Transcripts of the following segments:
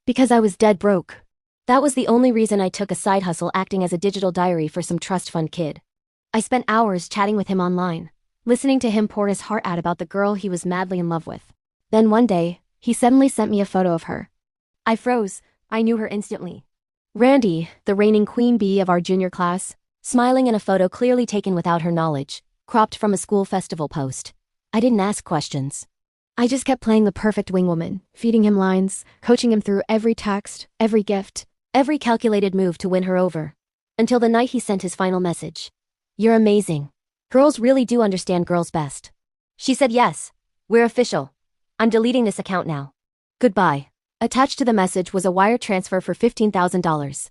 Because I was dead broke. That was the only reason I took a side hustle acting as a digital diary for some trust fund kid. I spent hours chatting with him online, listening to him pour his heart out about the girl he was madly in love with. Then one day, he suddenly sent me a photo of her. I froze. I knew her instantly. Randee, the reigning queen bee of our junior class, smiling in a photo clearly taken without her knowledge, cropped from a school festival post. I didn't ask questions. I just kept playing the perfect wingwoman, feeding him lines, coaching him through every text, every gift, every calculated move to win her over. Until the night he sent his final message. You're amazing. Girls really do understand girls best. She said yes. We're official. I'm deleting this account now. Goodbye. Attached to the message was a wire transfer for $15,000.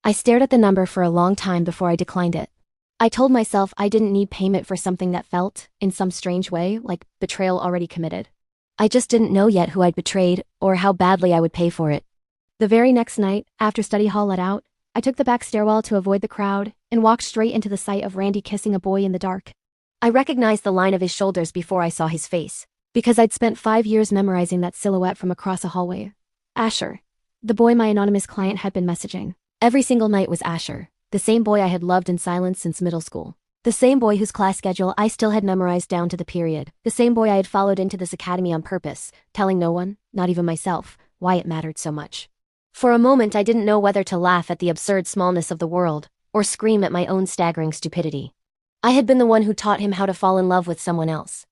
I stared at the number for a long time before I declined it. I told myself I didn't need payment for something that felt, in some strange way, like betrayal already committed. I just didn't know yet who I'd betrayed, or how badly I would pay for it. The very next night, after study hall let out, I took the back stairwell to avoid the crowd, and walked straight into the sight of Randee kissing a boy in the dark. I recognized the line of his shoulders before I saw his face, because I'd spent 5 years memorizing that silhouette from across a hallway. Asher. The boy my anonymous client had been messaging. Every single night was Asher, the same boy I had loved in silence since middle school. The same boy whose class schedule I still had memorized down to the period. The same boy I had followed into this academy on purpose, telling no one, not even myself, why it mattered so much. For a moment I didn't know whether to laugh at the absurd smallness of the world, or scream at my own staggering stupidity. I had been the one who taught him how to fall in love with someone else.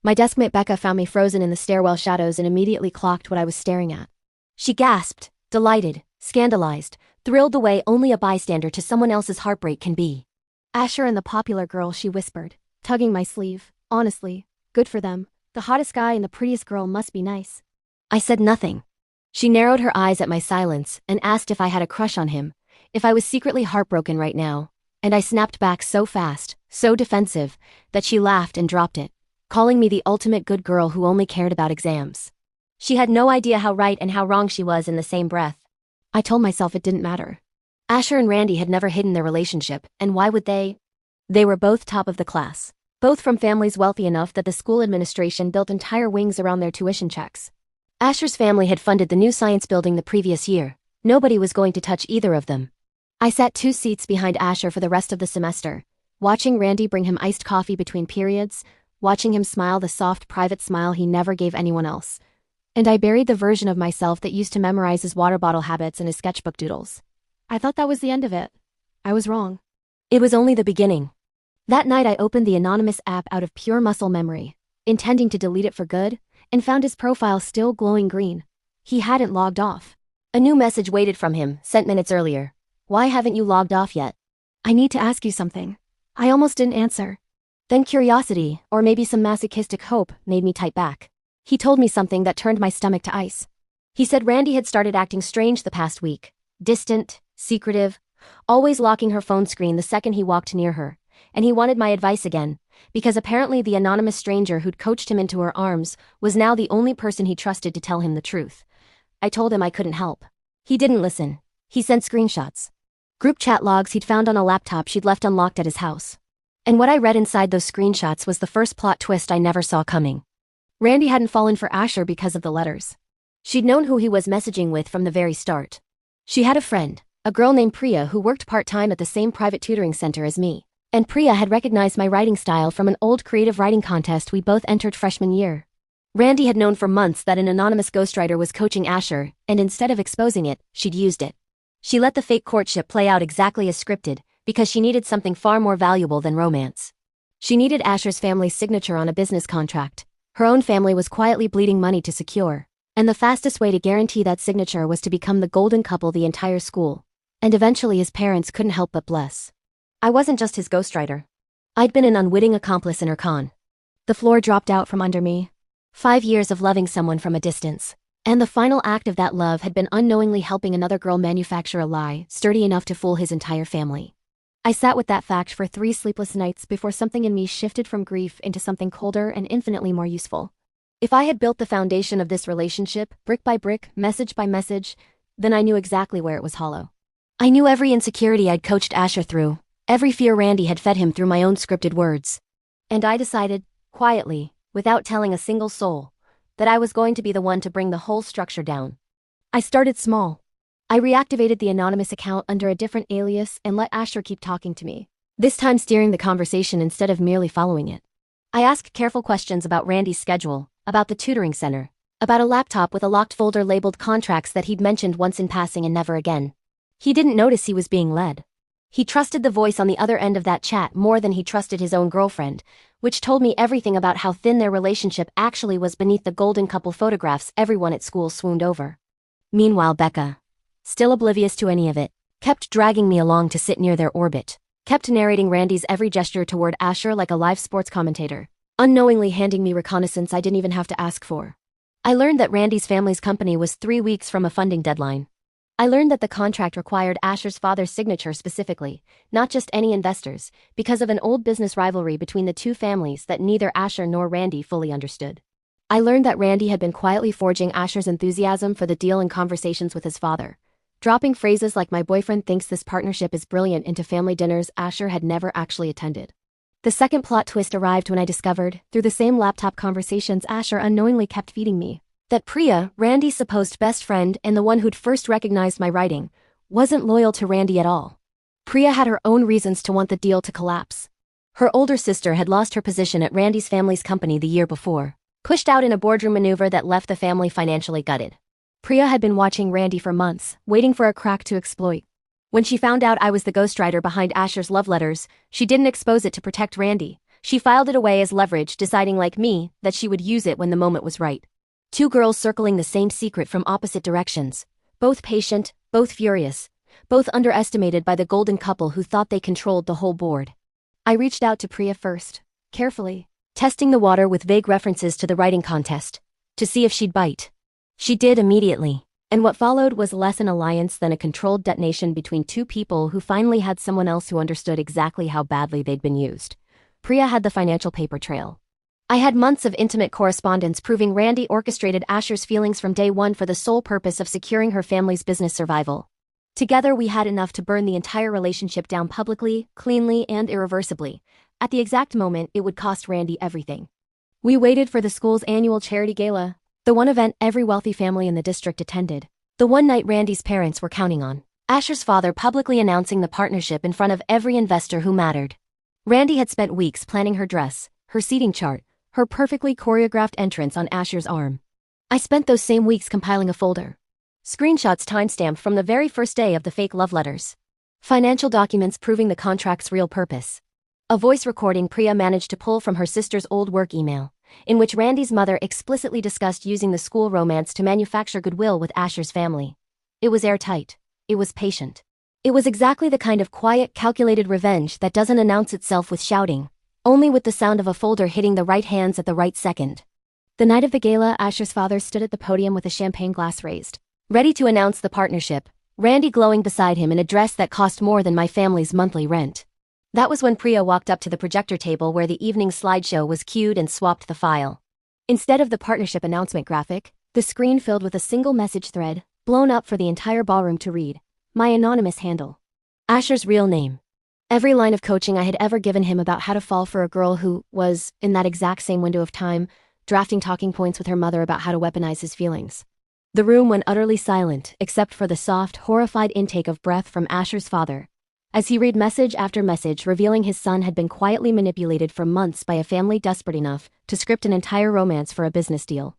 My deskmate Becca found me frozen in the stairwell shadows and immediately clocked what I was staring at. She gasped, delighted, scandalized, thrilled the way only a bystander to someone else's heartbreak can be. Asher and the popular girl, she whispered, tugging my sleeve. Honestly, good for them. The hottest guy and the prettiest girl must be nice. I said nothing. She narrowed her eyes at my silence and asked if I had a crush on him, if I was secretly heartbroken right now, and I snapped back so fast, so defensive, that she laughed and dropped it, calling me the ultimate good girl who only cared about exams. She had no idea how right and how wrong she was in the same breath. I told myself it didn't matter. Asher and Randee had never hidden their relationship, and why would they? They were both top of the class, both from families wealthy enough that the school administration built entire wings around their tuition checks. Asher's family had funded the new science building the previous year. Nobody was going to touch either of them. I sat 2 seats behind Asher for the rest of the semester, watching Randee bring him iced coffee between periods, watching him smile the soft private smile he never gave anyone else. And I buried the version of myself that used to memorize his water bottle habits and his sketchbook doodles. I thought that was the end of it. I was wrong. It was only the beginning. That night I opened the anonymous app out of pure muscle memory, intending to delete it for good, and found his profile still glowing green. He hadn't logged off. A new message waited from him, sent minutes earlier. Why haven't you logged off yet? I need to ask you something. I almost didn't answer. Then curiosity, or maybe some masochistic hope, made me type back. He told me something that turned my stomach to ice. He said Randee had started acting strange the past week. Distant, secretive, always locking her phone screen the second he walked near her. And he wanted my advice again, because apparently the anonymous stranger who'd coached him into her arms was now the only person he trusted to tell him the truth. I told him I couldn't help. He didn't listen. He sent screenshots. Group chat logs he'd found on a laptop she'd left unlocked at his house. And what I read inside those screenshots was the first plot twist I never saw coming. Randee hadn't fallen for Asher because of the letters. She'd known who he was messaging with from the very start. She had a friend, a girl named Priya who worked part-time at the same private tutoring center as me. And Priya had recognized my writing style from an old creative writing contest we both entered freshman year. Randee had known for months that an anonymous ghostwriter was coaching Asher, and instead of exposing it, she'd used it. She let the fake courtship play out exactly as scripted, because she needed something far more valuable than romance. She needed Asher's family's signature on a business contract. Her own family was quietly bleeding money to secure, and the fastest way to guarantee that signature was to become the golden couple the entire school. And eventually his parents couldn't help but bless. I wasn't just his ghostwriter. I'd been an unwitting accomplice in her con. The floor dropped out from under me. 5 years of loving someone from a distance. And the final act of that love had been unknowingly helping another girl manufacture a lie sturdy enough to fool his entire family. I sat with that fact for 3 sleepless nights before something in me shifted from grief into something colder and infinitely more useful. If I had built the foundation of this relationship, brick by brick, message by message, then I knew exactly where it was hollow. I knew every insecurity I'd coached Asher through, every fear Randee had fed him through my own scripted words. And I decided, quietly, without telling a single soul, that I was going to be the one to bring the whole structure down. I started small. I reactivated the anonymous account under a different alias and let Asher keep talking to me, this time steering the conversation instead of merely following it. I asked careful questions about Randee's schedule, about the tutoring center, about a laptop with a locked folder labeled contracts that he'd mentioned once in passing and never again. He didn't notice he was being led. He trusted the voice on the other end of that chat more than he trusted his own girlfriend, which told me everything about how thin their relationship actually was beneath the golden couple photographs everyone at school swooned over. Meanwhile, Becca, still oblivious to any of it, kept dragging me along to sit near their orbit, kept narrating Randee's every gesture toward Asher like a live sports commentator, unknowingly handing me reconnaissance I didn't even have to ask for. I learned that Randee's family's company was 3 weeks from a funding deadline. I learned that the contract required Asher's father's signature specifically, not just any investors, because of an old business rivalry between the two families that neither Asher nor Randee fully understood. I learned that Randee had been quietly forging Asher's enthusiasm for the deal in conversations with his father, dropping phrases like "my boyfriend thinks this partnership is brilliant" into family dinners Asher had never actually attended. The second plot twist arrived when I discovered, through the same laptop conversations Asher unknowingly kept feeding me, that Priya, Randee's supposed best friend and the one who'd first recognized my writing, wasn't loyal to Randee at all. Priya had her own reasons to want the deal to collapse. Her older sister had lost her position at Randee's family's company the year before, pushed out in a boardroom maneuver that left the family financially gutted. Priya had been watching Randee for months, waiting for a crack to exploit. When she found out I was the ghostwriter behind Asher's love letters, she didn't expose it to protect Randee. She filed it away as leverage, deciding like me, that she would use it when the moment was right. Two girls circling the same secret from opposite directions. Both patient, both furious, both underestimated by the golden couple who thought they controlled the whole board. I reached out to Priya first, carefully, testing the water with vague references to the writing contest, to see if she'd bite. She did immediately, and what followed was less an alliance than a controlled detonation between two people who finally had someone else who understood exactly how badly they'd been used. Priya had the financial paper trail. I had months of intimate correspondence proving Randee orchestrated Asher's feelings from day one for the sole purpose of securing her family's business survival. Together we had enough to burn the entire relationship down publicly, cleanly, and irreversibly, at the exact moment it would cost Randee everything. We waited for the school's annual charity gala, the one event every wealthy family in the district attended, the one night Randee's parents were counting on. Asher's father publicly announcing the partnership in front of every investor who mattered. Randee had spent weeks planning her dress, her seating chart, her perfectly choreographed entrance on Asher's arm. I spent those same weeks compiling a folder. Screenshots timestamped from the very first day of the fake love letters. Financial documents proving the contract's real purpose. A voice recording Priya managed to pull from her sister's old work email, in which Randee's mother explicitly discussed using the school romance to manufacture goodwill with Asher's family. It was airtight. It was patient. It was exactly the kind of quiet, calculated revenge that doesn't announce itself with shouting, only with the sound of a folder hitting the right hands at the right second. The night of the gala, Asher's father stood at the podium with a champagne glass raised, ready to announce the partnership, Randee glowing beside him in a dress that cost more than my family's monthly rent. That was when Priya walked up to the projector table where the evening slideshow was cued and swapped the file. Instead of the partnership announcement graphic, the screen filled with a single message thread, blown up for the entire ballroom to read. My anonymous handle. Asher's real name. Every line of coaching I had ever given him about how to fall for a girl who was, in that exact same window of time, drafting talking points with her mother about how to weaponize his feelings. The room went utterly silent, except for the soft, horrified intake of breath from Asher's father, as he read message after message revealing his son had been quietly manipulated for months by a family desperate enough to script an entire romance for a business deal.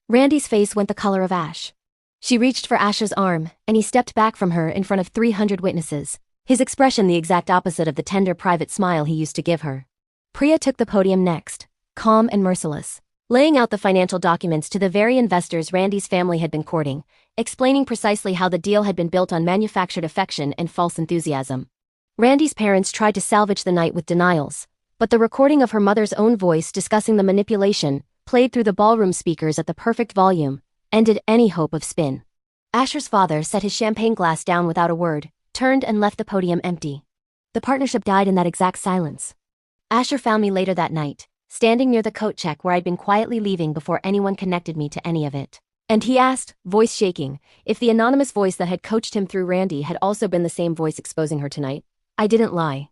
Randee's face went the color of ash. She reached for Asher's arm, and he stepped back from her in front of 300 witnesses, his expression the exact opposite of the tender private smile he used to give her. Priya took the podium next, calm and merciless, laying out the financial documents to the very investors Randee's family had been courting, explaining precisely how the deal had been built on manufactured affection and false enthusiasm. Randee's parents tried to salvage the night with denials, but the recording of her mother's own voice discussing the manipulation, played through the ballroom speakers at the perfect volume, ended any hope of spin. Asher's father set his champagne glass down without a word, turned and left the podium empty. The partnership died in that exact silence. Asher found me later that night, standing near the coat check where I'd been quietly leaving before anyone connected me to any of it. And he asked, voice shaking, if the anonymous voice that had coached him through Randee had also been the same voice exposing her tonight. I didn't lie.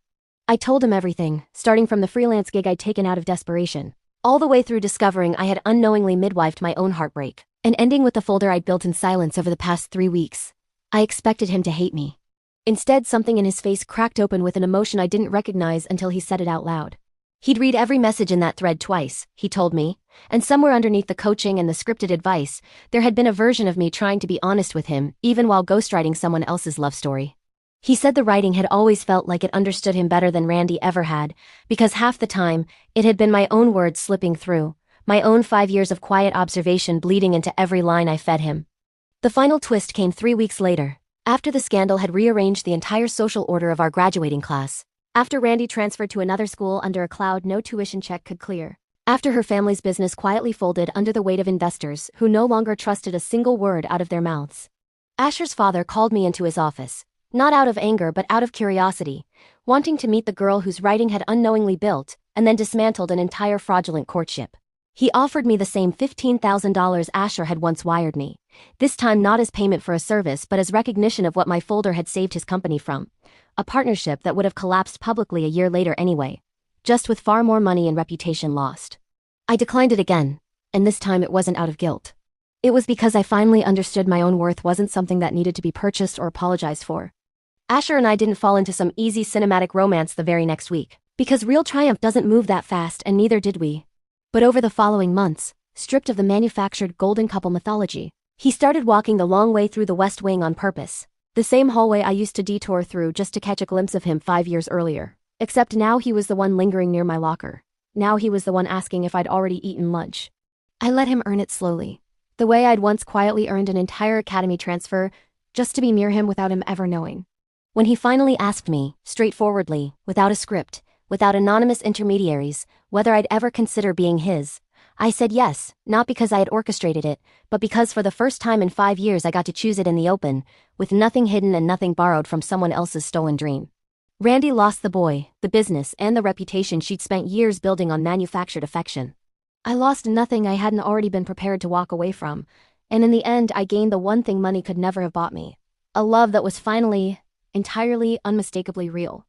I told him everything, starting from the freelance gig I'd taken out of desperation, all the way through discovering I had unknowingly midwifed my own heartbreak. and ending with the folder I'd built in silence over the past 3 weeks. I expected him to hate me. Instead, something in his face cracked open with an emotion I didn't recognize until he said it out loud. He'd read every message in that thread twice, he told me, and somewhere underneath the coaching and the scripted advice, there had been a version of me trying to be honest with him, even while ghostwriting someone else's love story. He said the writing had always felt like it understood him better than Randee ever had, because half the time, it had been my own words slipping through, my own 5 years of quiet observation bleeding into every line I fed him. The final twist came 3 weeks later, after the scandal had rearranged the entire social order of our graduating class. After Randee transferred to another school under a cloud no tuition check could clear. After her family's business quietly folded under the weight of investors who no longer trusted a single word out of their mouths. Asher's father called me into his office, not out of anger but out of curiosity, wanting to meet the girl whose writing had unknowingly built and then dismantled an entire fraudulent courtship. He offered me the same $15,000 Asher had once wired me, this time not as payment for a service but as recognition of what my folder had saved his company from. A partnership that would have collapsed publicly a year later anyway, just with far more money and reputation lost. I declined it again, and this time it wasn't out of guilt. It was because I finally understood my own worth wasn't something that needed to be purchased or apologized for. Asher and I didn't fall into some easy cinematic romance the very next week, because real triumph doesn't move that fast and neither did we. But over the following months, stripped of the manufactured golden couple mythology, he started walking the long way through the West Wing on purpose. The same hallway I used to detour through just to catch a glimpse of him 5 years earlier. Except now he was the one lingering near my locker. Now he was the one asking if I'd already eaten lunch. I let him earn it slowly, the way I'd once quietly earned an entire academy transfer, just to be near him without him ever knowing. When he finally asked me, straightforwardly, without a script, without anonymous intermediaries, whether I'd ever consider being his, I said yes, not because I had orchestrated it, but because for the first time in 5 years I got to choose it in the open, with nothing hidden and nothing borrowed from someone else's stolen dream. Randee lost the boy, the business, and the reputation she'd spent years building on manufactured affection. I lost nothing I hadn't already been prepared to walk away from, and in the end I gained the one thing money could never have bought me. A love that was finally, entirely, unmistakably real.